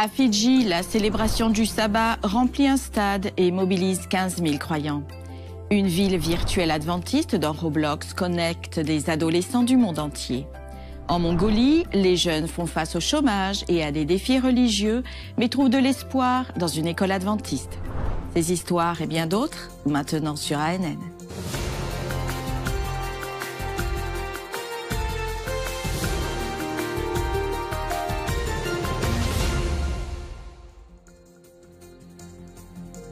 À Fidji, la célébration du sabbat remplit un stade et mobilise 15 000 croyants. Une ville virtuelle adventiste dans Roblox connecte des adolescents du monde entier. En Mongolie, les jeunes font face au chômage et à des défis religieux, mais trouvent de l'espoir dans une école adventiste. Ces histoires et bien d'autres, maintenant sur ANN.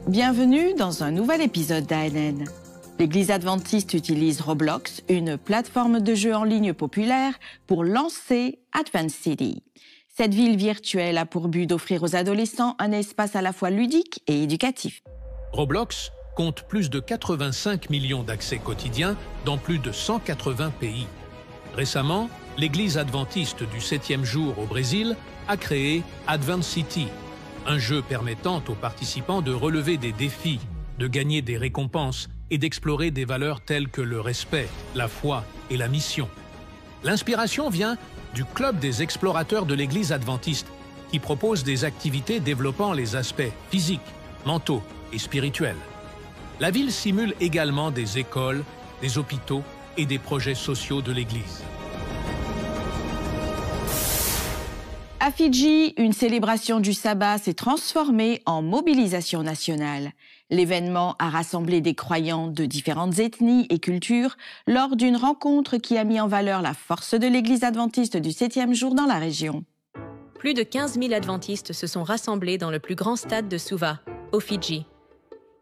Bienvenue dans un nouvel épisode d'ANN. L'Église adventiste utilise Roblox, une plateforme de jeux en ligne populaire, pour lancer Advent City. Cette ville virtuelle a pour but d'offrir aux adolescents un espace à la fois ludique et éducatif. Roblox compte plus de 85 millions d'accès quotidiens dans plus de 180 pays. Récemment, l'Église adventiste du 7e jour au Brésil a créé Advent City, un jeu permettant aux participants de relever des défis, de gagner des récompenses et d'explorer des valeurs telles que le respect, la foi et la mission. L'inspiration vient du Club des explorateurs de l'Église adventiste, qui propose des activités développant les aspects physiques, mentaux et spirituels. La ville simule également des écoles, des hôpitaux et des projets sociaux de l'Église. À Fidji, une célébration du sabbat s'est transformée en mobilisation nationale. L'événement a rassemblé des croyants de différentes ethnies et cultures lors d'une rencontre qui a mis en valeur la force de l'Église adventiste du 7e jour dans la région. Plus de 15 000 adventistes se sont rassemblés dans le plus grand stade de Suva, au Fidji.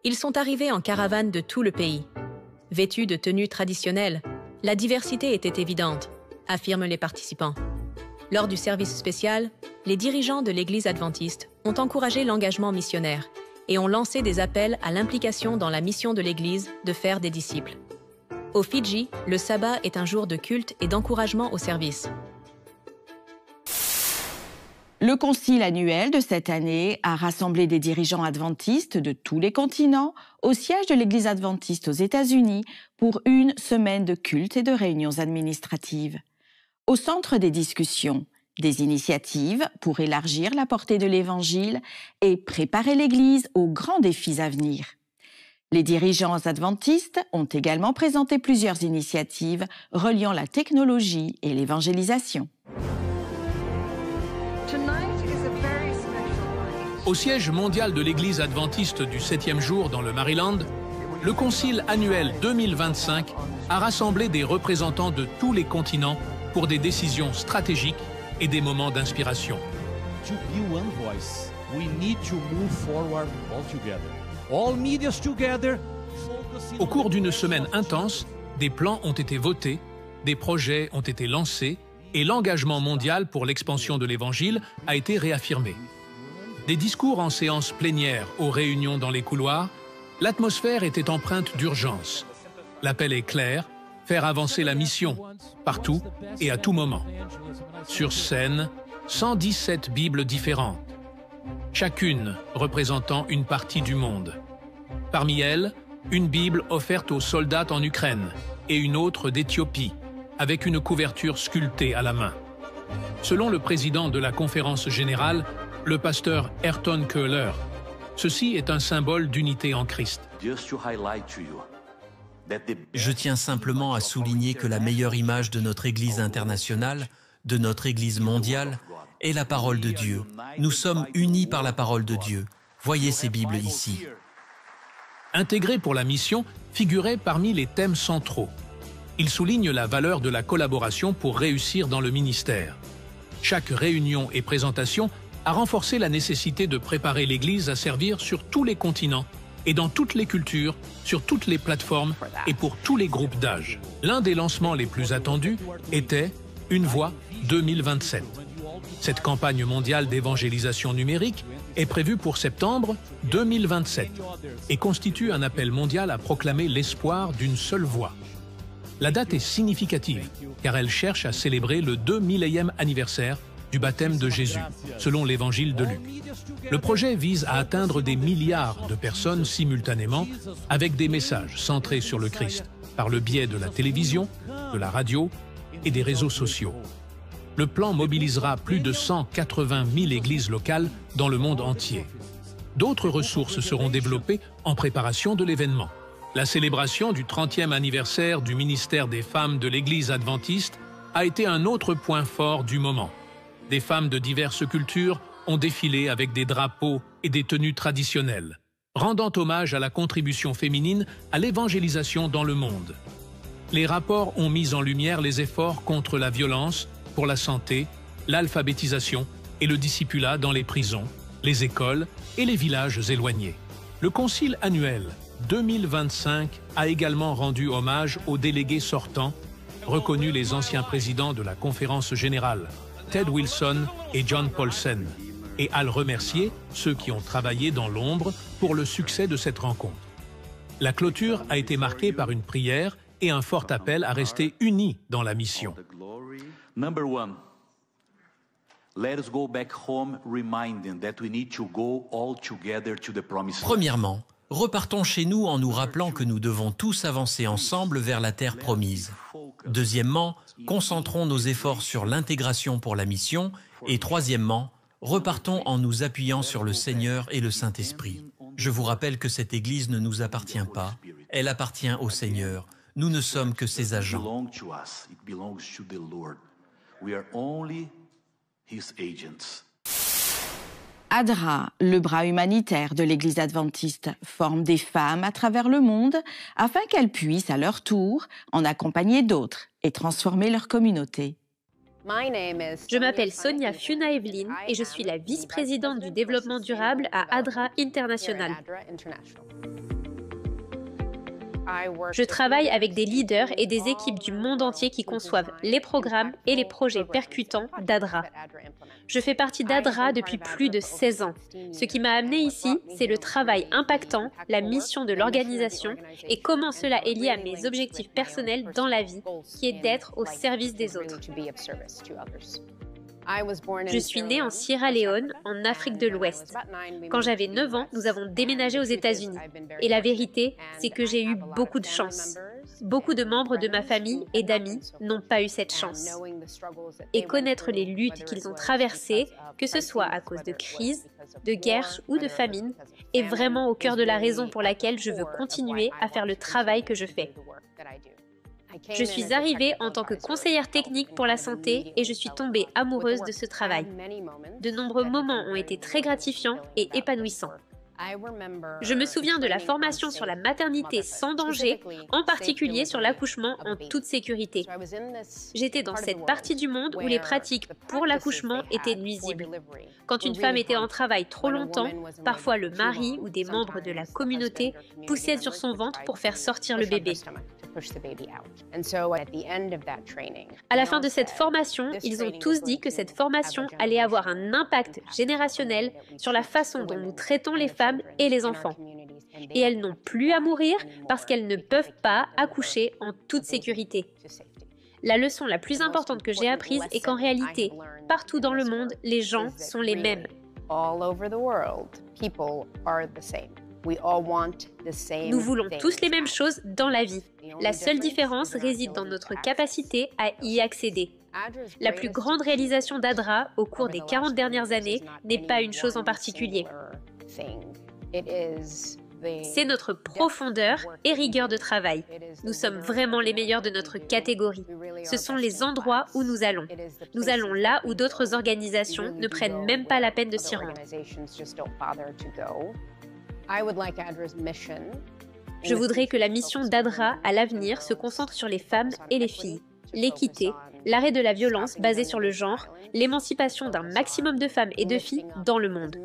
Ils sont arrivés en caravane de tout le pays. Vêtus de tenues traditionnelles, la diversité était évidente, affirment les participants. Lors du service spécial, les dirigeants de l'Église adventiste ont encouragé l'engagement missionnaire et ont lancé des appels à l'implication dans la mission de l'Église de faire des disciples. Au Fidji, le sabbat est un jour de culte et d'encouragement au service. Le concile annuel de cette année a rassemblé des dirigeants adventistes de tous les continents au siège de l'Église adventiste aux États-Unis pour une semaine de culte et de réunions administratives. Au centre des discussions, des initiatives pour élargir la portée de l'Évangile et préparer l'Église aux grands défis à venir. Les dirigeants adventistes ont également présenté plusieurs initiatives reliant la technologie et l'évangélisation. Au siège mondial de l'Église adventiste du 7e jour dans le Maryland, le concile annuel 2025 a rassemblé des représentants de tous les continents pour des décisions stratégiques et des moments d'inspiration. To be one voice, we need to move forward all together. All medias together. Au cours d'une semaine intense, des plans ont été votés, des projets ont été lancés et l'engagement mondial pour l'expansion de l'Évangile a été réaffirmé. Des discours en séance plénière aux réunions dans les couloirs, l'atmosphère était empreinte d'urgence. L'appel est clair: faire avancer la mission, partout et à tout moment. Sur scène, 117 Bibles différentes, chacune représentant une partie du monde. Parmi elles, une Bible offerte aux soldats en Ukraine et une autre d'Éthiopie, avec une couverture sculptée à la main. Selon le président de la conférence générale, le pasteur Ayrton Köhler, ceci est un symbole d'unité en Christ. Je tiens simplement à souligner que la meilleure image de notre Église internationale, de notre Église mondiale, est la parole de Dieu. Nous sommes unis par la parole de Dieu. Voyez ces Bibles ici. Intégrés pour la mission figurait parmi les thèmes centraux. Il souligne la valeur de la collaboration pour réussir dans le ministère. Chaque réunion et présentation a renforcé la nécessité de préparer l'Église à servir sur tous les continents et dans toutes les cultures, sur toutes les plateformes et pour tous les groupes d'âge. L'un des lancements les plus attendus était Une Voix 2027. Cette campagne mondiale d'évangélisation numérique est prévue pour septembre 2027 et constitue un appel mondial à proclamer l'espoir d'une seule voix. La date est significative car elle cherche à célébrer le 2 millénième anniversaire du baptême de Jésus, selon l'évangile de Luc. Le projet vise à atteindre des milliards de personnes simultanément avec des messages centrés sur le Christ, par le biais de la télévision, de la radio et des réseaux sociaux. Le plan mobilisera plus de 180 000 églises locales dans le monde entier. D'autres ressources seront développées en préparation de l'événement. La célébration du 30e anniversaire du ministère des femmes de l'Église adventiste a été un autre point fort du moment. Des femmes de diverses cultures ont défilé avec des drapeaux et des tenues traditionnelles, rendant hommage à la contribution féminine à l'évangélisation dans le monde. Les rapports ont mis en lumière les efforts contre la violence, pour la santé, l'alphabétisation et le discipulat dans les prisons, les écoles et les villages éloignés. Le Concile annuel 2025 a également rendu hommage aux délégués sortants, reconnu les anciens présidents de la Conférence générale, Ted Wilson et John Paulsen, et a remercié ceux qui ont travaillé dans l'ombre pour le succès de cette rencontre. La clôture a été marquée par une prière et un fort appel à rester unis dans la mission. Number one, let us go back home reminding that we need to go all together to the promised land. Premièrement, repartons chez nous en nous rappelant que nous devons tous avancer ensemble vers la terre promise. Deuxièmement, concentrons nos efforts sur l'intégration pour la mission. Et troisièmement, repartons en nous appuyant sur le Seigneur et le Saint-Esprit. Je vous rappelle que cette Église ne nous appartient pas, elle appartient au Seigneur. Nous ne sommes que ses agents. ADRA, le bras humanitaire de l'Église adventiste, forme des femmes à travers le monde afin qu'elles puissent, à leur tour, en accompagner d'autres et transformer leur communauté. Je m'appelle Sonia Fiuna-Evelyn et je suis la vice-présidente du développement durable à ADRA International. Je travaille avec des leaders et des équipes du monde entier qui conçoivent les programmes et les projets percutants d'ADRA. Je fais partie d'ADRA depuis plus de 16 ans. Ce qui m'a amené ici, c'est le travail impactant, la mission de l'organisation et comment cela est lié à mes objectifs personnels dans la vie, qui est d'être au service des autres. Je suis née en Sierra Leone, en Afrique de l'Ouest. Quand j'avais 9 ans, nous avons déménagé aux États-Unis. Et la vérité, c'est que j'ai eu beaucoup de chance. Beaucoup de membres de ma famille et d'amis n'ont pas eu cette chance. Et connaître les luttes qu'ils ont traversées, que ce soit à cause de crises, de guerres ou de famine, est vraiment au cœur de la raison pour laquelle je veux continuer à faire le travail que je fais. Je suis arrivée en tant que conseillère technique pour la santé et je suis tombée amoureuse de ce travail. De nombreux moments ont été très gratifiants et épanouissants. Je me souviens de la formation sur la maternité sans danger, en particulier sur l'accouchement en toute sécurité. J'étais dans cette partie du monde où les pratiques pour l'accouchement étaient nuisibles. Quand une femme était en travail trop longtemps, parfois le mari ou des membres de la communauté poussaient sur son ventre pour faire sortir le bébé. À la fin de cette formation, ils ont tous dit que cette formation allait avoir un impact générationnel sur la façon dont nous traitons les femmes et les enfants. Et elles n'ont plus à mourir parce qu'elles ne peuvent pas accoucher en toute sécurité. La leçon la plus importante que j'ai apprise est qu'en réalité, partout dans le monde, les gens sont les mêmes. Nous voulons tous les mêmes choses dans la vie. La seule différence réside dans notre capacité à y accéder. La plus grande réalisation d'ADRA au cours des 40 dernières années n'est pas une chose en particulier. C'est notre profondeur et rigueur de travail. Nous sommes vraiment les meilleurs de notre catégorie. Ce sont les endroits où nous allons. Nous allons là où d'autres organisations ne prennent même pas la peine de s'y rendre. Je voudrais que la mission d'ADRA à l'avenir se concentre sur les femmes et les filles, l'équité, l'arrêt de la violence basée sur le genre, l'émancipation d'un maximum de femmes et de filles dans le monde.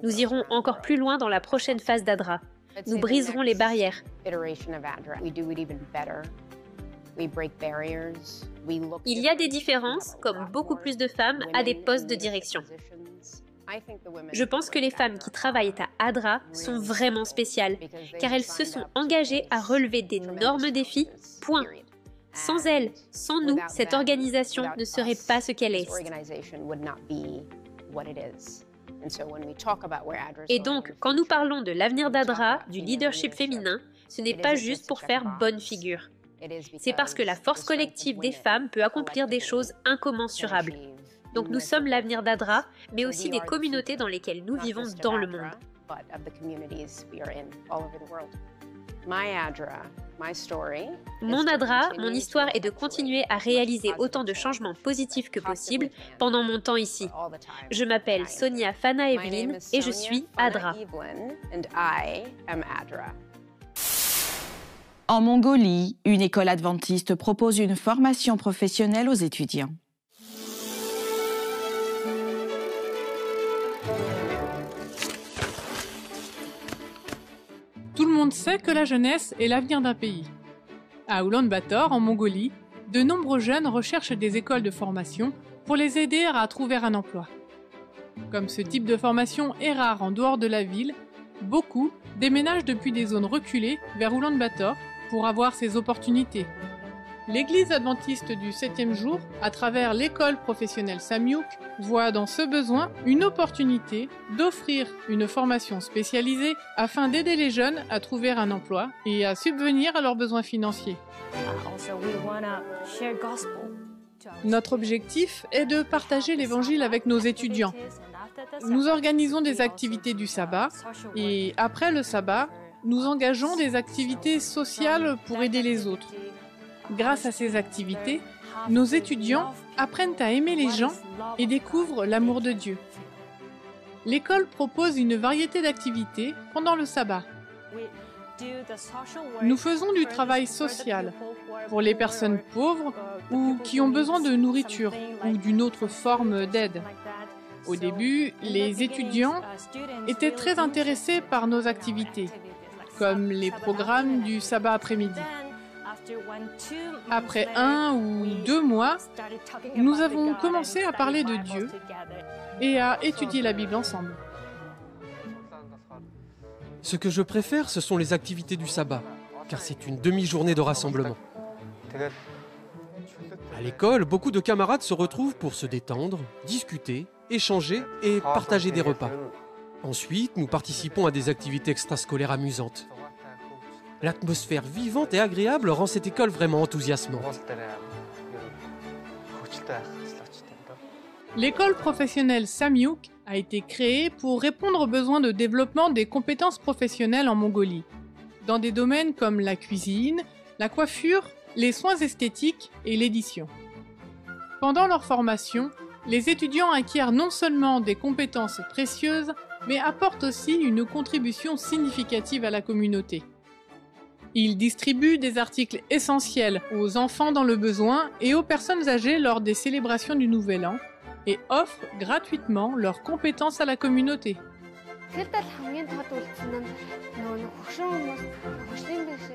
Nous irons encore plus loin dans la prochaine phase d'ADRA. Nous briserons les barrières. Il y a des différences, comme beaucoup plus de femmes à des postes de direction. Je pense que les femmes qui travaillent à ADRA sont vraiment spéciales, car elles se sont engagées à relever d'énormes défis, point. Sans elles, sans nous, cette organisation ne serait pas ce qu'elle est. Et donc, quand nous parlons de l'avenir d'ADRA, du leadership féminin, ce n'est pas juste pour faire bonne figure. C'est parce que la force collective des femmes peut accomplir des choses incommensurables. Donc nous sommes l'avenir d'Adra, mais aussi des communautés dans lesquelles nous vivons dans le monde. Mon Adra, mon histoire est de continuer à réaliser autant de changements positifs que possible pendant mon temps ici. Je m'appelle Sonia Fana Evelyn et je suis Adra. En Mongolie, une école adventiste propose une formation professionnelle aux étudiants. Tout le monde sait que la jeunesse est l'avenir d'un pays. À Ulaanbaatar, en Mongolie, de nombreux jeunes recherchent des écoles de formation pour les aider à trouver un emploi. Comme ce type de formation est rare en dehors de la ville, beaucoup déménagent depuis des zones reculées vers Ulaanbaatar pour avoir ces opportunités. L'Église adventiste du 7e jour, à travers l'école professionnelle Samyuk, voit dans ce besoin une opportunité d'offrir une formation spécialisée afin d'aider les jeunes à trouver un emploi et à subvenir à leurs besoins financiers. Notre objectif est de partager l'Évangile avec nos étudiants. Nous organisons des activités du sabbat et après le sabbat, nous engageons des activités sociales pour aider les autres. Grâce à ces activités, nos étudiants apprennent à aimer les gens et découvrent l'amour de Dieu. L'école propose une variété d'activités pendant le sabbat. Nous faisons du travail social pour les personnes pauvres ou qui ont besoin de nourriture ou d'une autre forme d'aide. Au début, les étudiants étaient très intéressés par nos activités, comme les programmes du sabbat après-midi. Après 1 ou 2 mois, nous avons commencé à parler de Dieu et à étudier la Bible ensemble. Ce que je préfère, ce sont les activités du sabbat, car c'est une demi-journée de rassemblement. À l'école, beaucoup de camarades se retrouvent pour se détendre, discuter, échanger et partager des repas. Ensuite, nous participons à des activités extrascolaires amusantes. L'atmosphère vivante et agréable rend cette école vraiment enthousiasmante. L'école professionnelle Samyuk a été créée pour répondre aux besoins de développement des compétences professionnelles en Mongolie, dans des domaines comme la cuisine, la coiffure, les soins esthétiques et l'édition. Pendant leur formation, les étudiants acquièrent non seulement des compétences précieuses, mais apportent aussi une contribution significative à la communauté. Ils distribuent des articles essentiels aux enfants dans le besoin et aux personnes âgées lors des célébrations du Nouvel An et offrent gratuitement leurs compétences à la communauté.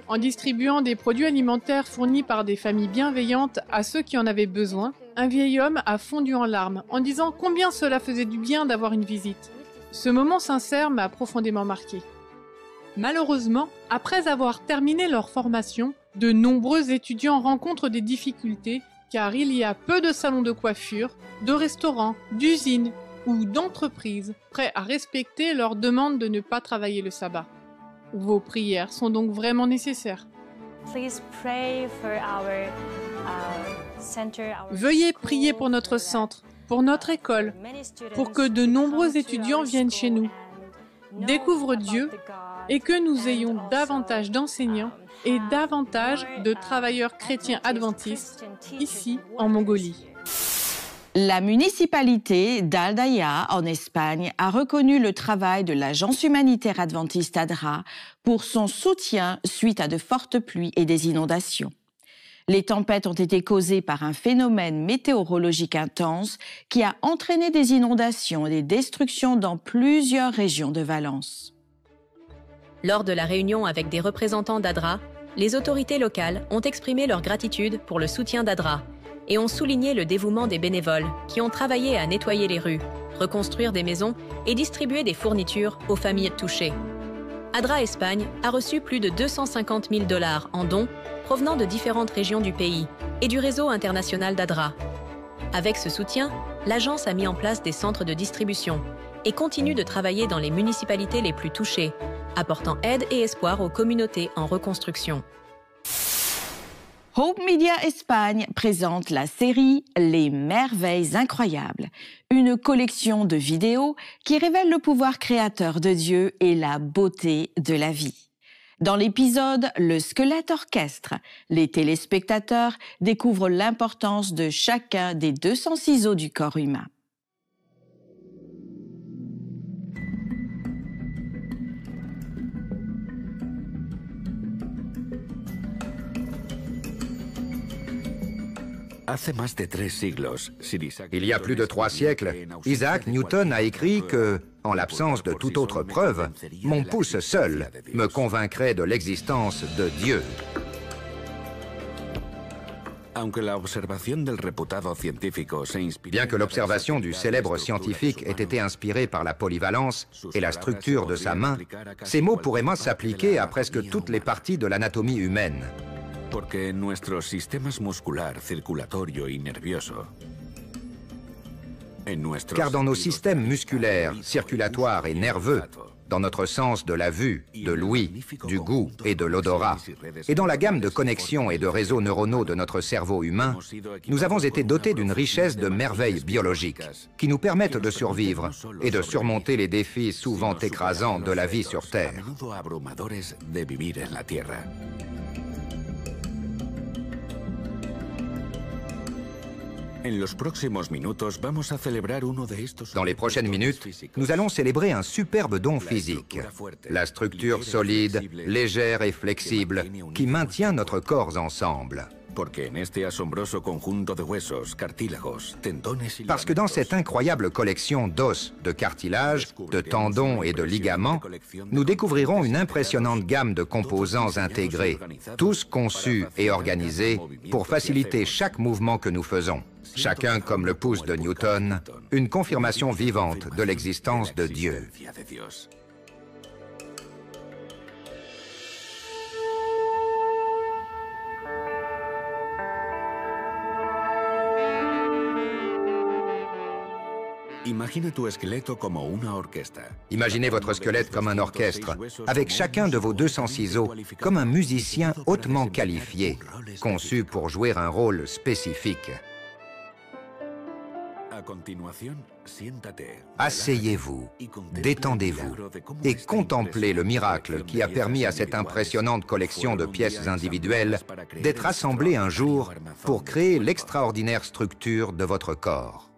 En distribuant des produits alimentaires fournis par des familles bienveillantes à ceux qui en avaient besoin, un vieil homme a fondu en larmes en disant combien cela faisait du bien d'avoir une visite. Ce moment sincère m'a profondément marqué. Malheureusement, après avoir terminé leur formation, de nombreux étudiants rencontrent des difficultés car il y a peu de salons de coiffure, de restaurants, d'usines ou d'entreprises prêts à respecter leur demande de ne pas travailler le sabbat. Vos prières sont donc vraiment nécessaires. Veuillez prier pour notre centre, pour notre école, pour que de nombreux étudiants viennent chez nous, découvrent Dieu et que nous ayons davantage d'enseignants et davantage de travailleurs chrétiens adventistes ici en Mongolie. La municipalité d'Aldaya, en Espagne, a reconnu le travail de l'agence humanitaire adventiste ADRA pour son soutien suite à de fortes pluies et des inondations. Les tempêtes ont été causées par un phénomène météorologique intense qui a entraîné des inondations et des destructions dans plusieurs régions de Valence. Lors de la réunion avec des représentants d'ADRA, les autorités locales ont exprimé leur gratitude pour le soutien d'ADRA et ont souligné le dévouement des bénévoles qui ont travaillé à nettoyer les rues, reconstruire des maisons et distribuer des fournitures aux familles touchées. ADRA Espagne a reçu plus de 250 000 $ en dons provenant de différentes régions du pays et du réseau international d'ADRA. Avec ce soutien, l'agence a mis en place des centres de distribution et continue de travailler dans les municipalités les plus touchées, apportant aide et espoir aux communautés en reconstruction. Hope Media Espagne présente la série Les Merveilles Incroyables, une collection de vidéos qui révèle le pouvoir créateur de Dieu et la beauté de la vie. Dans l'épisode Le Squelette Orchestre, les téléspectateurs découvrent l'importance de chacun des 206 os du corps humain. Il y a plus de 3 siècles, Isaac Newton a écrit que, en l'absence de toute autre preuve, mon pouce seul me convaincrait de l'existence de Dieu. Bien que l'observation du célèbre scientifique ait été inspirée par la polyvalence et la structure de sa main, ces mots pourraient moins s'appliquer à presque toutes les parties de l'anatomie humaine. Car dans nos systèmes musculaires, circulatoires et nerveux, dans notre sens de la vue, de l'ouïe, du goût et de l'odorat, et dans la gamme de connexions et de réseaux neuronaux de notre cerveau humain, nous avons été dotés d'une richesse de merveilles biologiques qui nous permettent de survivre et de surmonter les défis souvent écrasants de la vie sur Terre. Dans les prochaines minutes, nous allons célébrer un superbe don physique, la structure solide, légère et flexible qui maintient notre corps ensemble. Parce que dans cette incroyable collection d'os, de cartilage, de tendons et de ligaments, nous découvrirons une impressionnante gamme de composants intégrés, tous conçus et organisés pour faciliter chaque mouvement que nous faisons. Chacun comme le pouce de Newton, une confirmation vivante de l'existence de Dieu. Imaginez votre squelette comme un orchestre, avec chacun de vos 206 os comme un musicien hautement qualifié, conçu pour jouer un rôle spécifique. Asseyez-vous, détendez-vous et contemplez le miracle qui a permis à cette impressionnante collection de pièces individuelles d'être assemblée un jour pour créer l'extraordinaire structure de votre corps.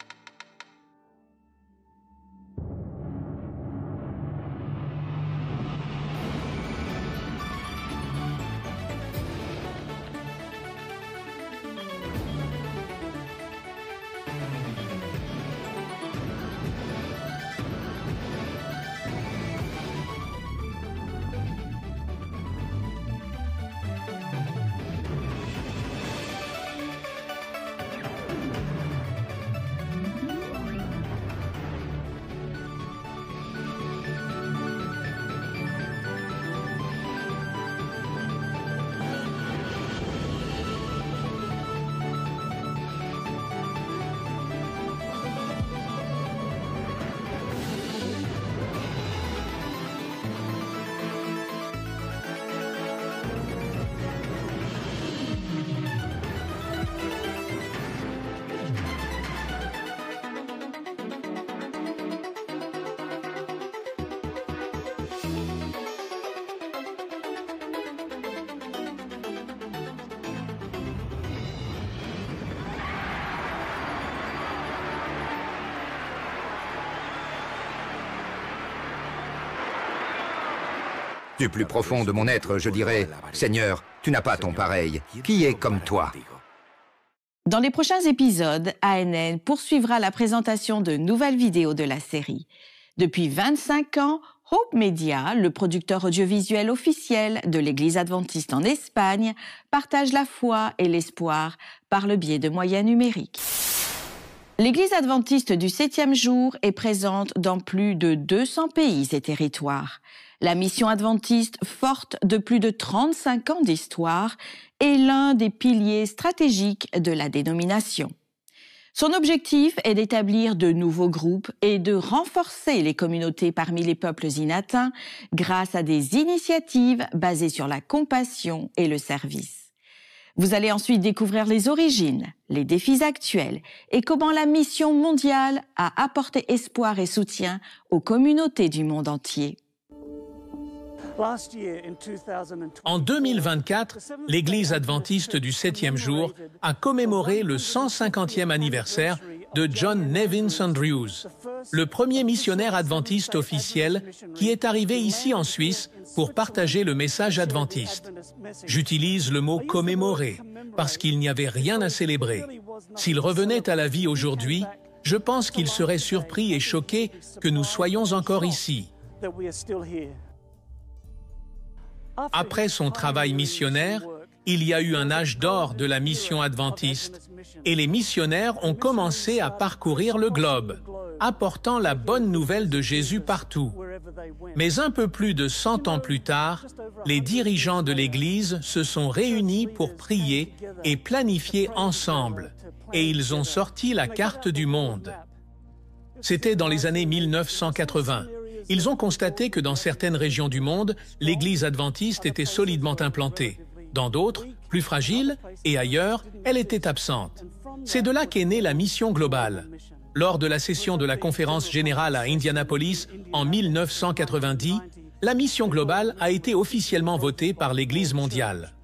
Du plus profond de mon être, je dirais, « Seigneur, tu n'as pas ton pareil. Qui est comme toi ?» Dans les prochains épisodes, ANN poursuivra la présentation de nouvelles vidéos de la série. Depuis 25 ans, Hope Media, le producteur audiovisuel officiel de l'Église adventiste en Espagne, partage la foi et l'espoir par le biais de moyens numériques. L'Église adventiste du 7e jour est présente dans plus de 200 pays et territoires. La mission adventiste, forte de plus de 35 ans d'histoire, est l'un des piliers stratégiques de la dénomination. Son objectif est d'établir de nouveaux groupes et de renforcer les communautés parmi les peuples inatteints grâce à des initiatives basées sur la compassion et le service. Vous allez ensuite découvrir les origines, les défis actuels et comment la mission mondiale a apporté espoir et soutien aux communautés du monde entier. En 2024, l'Église adventiste du 7e jour a commémoré le 150e anniversaire de John Nevins Andrews, le premier missionnaire adventiste officiel qui est arrivé ici en Suisse pour partager le message adventiste. J'utilise le mot « commémorer » parce qu'il n'y avait rien à célébrer. S'il revenait à la vie aujourd'hui, je pense qu'il serait surpris et choqué que nous soyons encore ici. Après son travail missionnaire, il y a eu un âge d'or de la mission adventiste et les missionnaires ont commencé à parcourir le globe, apportant la bonne nouvelle de Jésus partout. Mais un peu plus de 100 ans plus tard, les dirigeants de l'Église se sont réunis pour prier et planifier ensemble, et ils ont sorti la carte du monde. C'était dans les années 1980. Ils ont constaté que dans certaines régions du monde, l'Église adventiste était solidement implantée. Dans d'autres, plus fragiles, et ailleurs, elle était absente. C'est de là qu'est née la mission globale. Lors de la session de la conférence générale à Indianapolis en 1990, la mission globale a été officiellement votée par l'Église mondiale.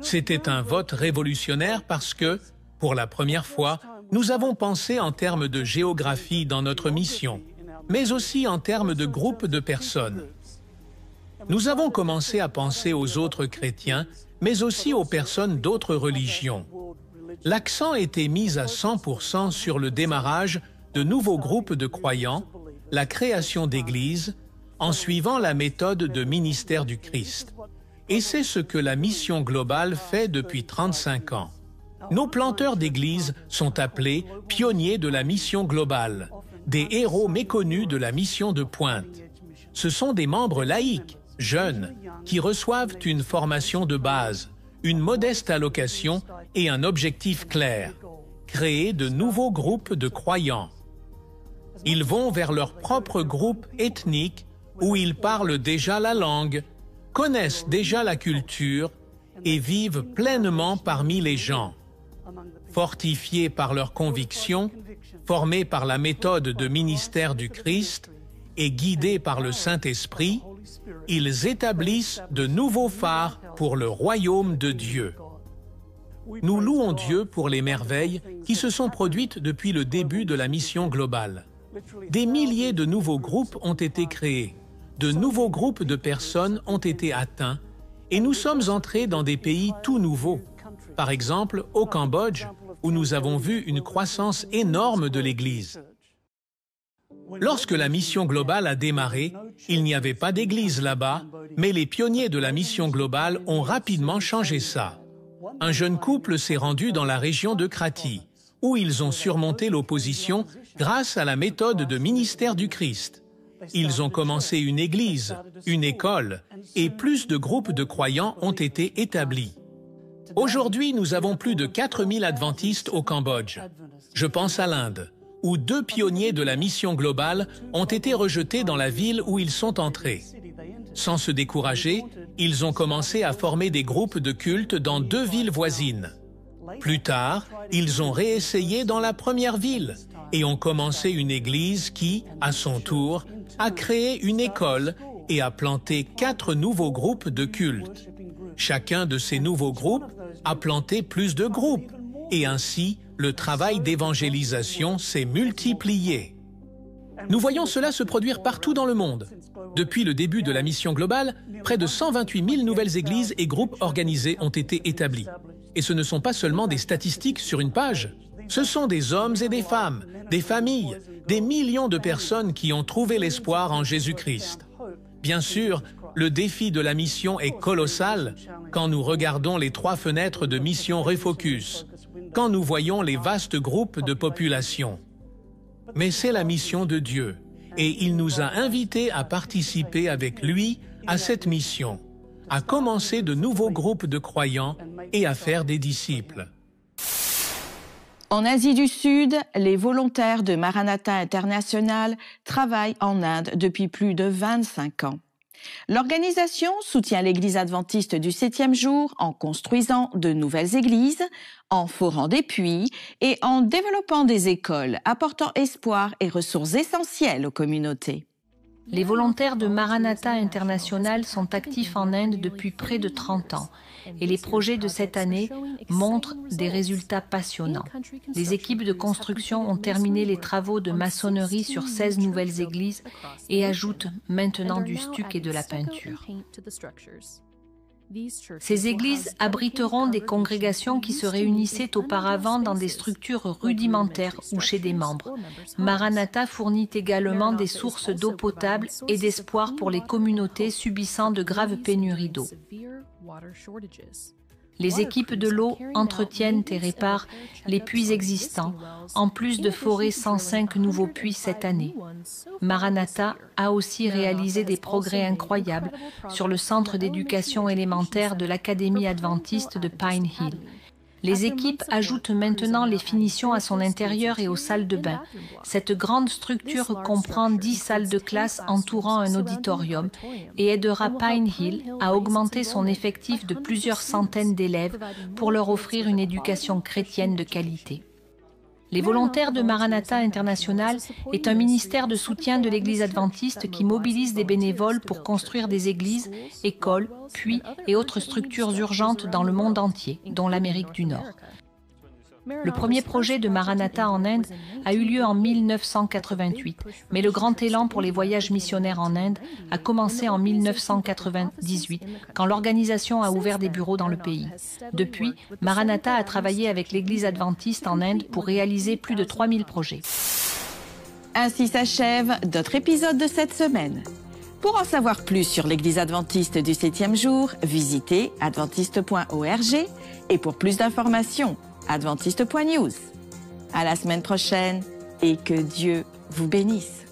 C'était un vote révolutionnaire parce que, pour la première fois, nous avons pensé en termes de géographie dans notre mission, mais aussi en termes de groupes de personnes. Nous avons commencé à penser aux autres chrétiens, mais aussi aux personnes d'autres religions. L'accent était mis à 100% sur le démarrage de nouveaux groupes de croyants, la création d'églises, en suivant la méthode de ministère du Christ. Et c'est ce que la mission globale fait depuis 35 ans. Nos planteurs d'églises sont appelés pionniers de la mission globale, des héros méconnus de la mission de pointe. Ce sont des membres laïcs, jeunes, qui reçoivent une formation de base, une modeste allocation et un objectif clair, créer de nouveaux groupes de croyants. Ils vont vers leur propre groupe ethnique où ils parlent déjà la langue, connaissent déjà la culture et vivent pleinement parmi les gens. Fortifiés par leurs convictions, formés par la méthode de ministère du Christ et guidés par le Saint-Esprit, ils établissent de nouveaux phares pour le royaume de Dieu. Nous louons Dieu pour les merveilles qui se sont produites depuis le début de la mission globale. Des milliers de nouveaux groupes ont été créés, de nouveaux groupes de personnes ont été atteints et nous sommes entrés dans des pays tout nouveaux. Par exemple, au Cambodge, où nous avons vu une croissance énorme de l'Église. Lorsque la mission globale a démarré, il n'y avait pas d'église là-bas, mais les pionniers de la mission globale ont rapidement changé ça. Un jeune couple s'est rendu dans la région de Kratie, où ils ont surmonté l'opposition grâce à la méthode de ministère du Christ. Ils ont commencé une église, une école, et plus de groupes de croyants ont été établis. Aujourd'hui, nous avons plus de 4000 adventistes au Cambodge. Je pense à l'Inde, où 2 pionniers de la mission globale ont été rejetés dans la ville où ils sont entrés. Sans se décourager, ils ont commencé à former des groupes de culte dans 2 villes voisines. Plus tard, ils ont réessayé dans la première ville et ont commencé une église qui, à son tour, a créé une école et a planté 4 nouveaux groupes de culte. Chacun de ces nouveaux groupes a planté plus de groupes et ainsi, le travail d'évangélisation s'est multiplié. Nous voyons cela se produire partout dans le monde. Depuis le début de la mission globale, près de 128 000 nouvelles églises et groupes organisés ont été établis. Et ce ne sont pas seulement des statistiques sur une page. Ce sont des hommes et des femmes, des familles, des millions de personnes qui ont trouvé l'espoir en Jésus-Christ. Bien sûr, le défi de la mission est colossal quand nous regardons les 3 fenêtres de Mission Refocus, quand nous voyons les vastes groupes de population. Mais c'est la mission de Dieu, et il nous a invités à participer avec lui à cette mission, à commencer de nouveaux groupes de croyants et à faire des disciples. En Asie du Sud, les volontaires de Maranatha International travaillent en Inde depuis plus de 25 ans. L'organisation soutient l'Église adventiste du 7e jour en construisant de nouvelles églises, en forant des puits et en développant des écoles apportant espoir et ressources essentielles aux communautés. Les volontaires de Maranatha International sont actifs en Inde depuis près de 30 ans et les projets de cette année montrent des résultats passionnants. Les équipes de construction ont terminé les travaux de maçonnerie sur 16 nouvelles églises et ajoutent maintenant du stuc et de la peinture. Ces églises abriteront des congrégations qui se réunissaient auparavant dans des structures rudimentaires ou chez des membres. Maranatha fournit également des sources d'eau potable et d'espoir pour les communautés subissant de graves pénuries d'eau. Les équipes de l'eau entretiennent et réparent les puits existants, en plus de forer 105 nouveaux puits cette année. Maranatha a aussi réalisé des progrès incroyables sur le centre d'éducation élémentaire de l'Académie adventiste de Pine Hill. Les équipes ajoutent maintenant les finitions à son intérieur et aux salles de bain. Cette grande structure comprend 10 salles de classe entourant un auditorium et aidera Pine Hill à augmenter son effectif de plusieurs centaines d'élèves pour leur offrir une éducation chrétienne de qualité. Les volontaires de Maranatha International est un ministère de soutien de l'Église adventiste qui mobilise des bénévoles pour construire des églises, écoles, puits et autres structures urgentes dans le monde entier, dont l'Amérique du Nord. Le premier projet de Maranatha en Inde a eu lieu en 1988, mais le grand élan pour les voyages missionnaires en Inde a commencé en 1998, quand l'organisation a ouvert des bureaux dans le pays. Depuis, Maranatha a travaillé avec l'Église adventiste en Inde pour réaliser plus de 3000 projets. Ainsi s'achève d'autres épisodes de cette semaine. Pour en savoir plus sur l'Église adventiste du 7e jour, visitez adventiste.org et pour plus d'informations, adventiste.news. À la semaine prochaine et que Dieu vous bénisse.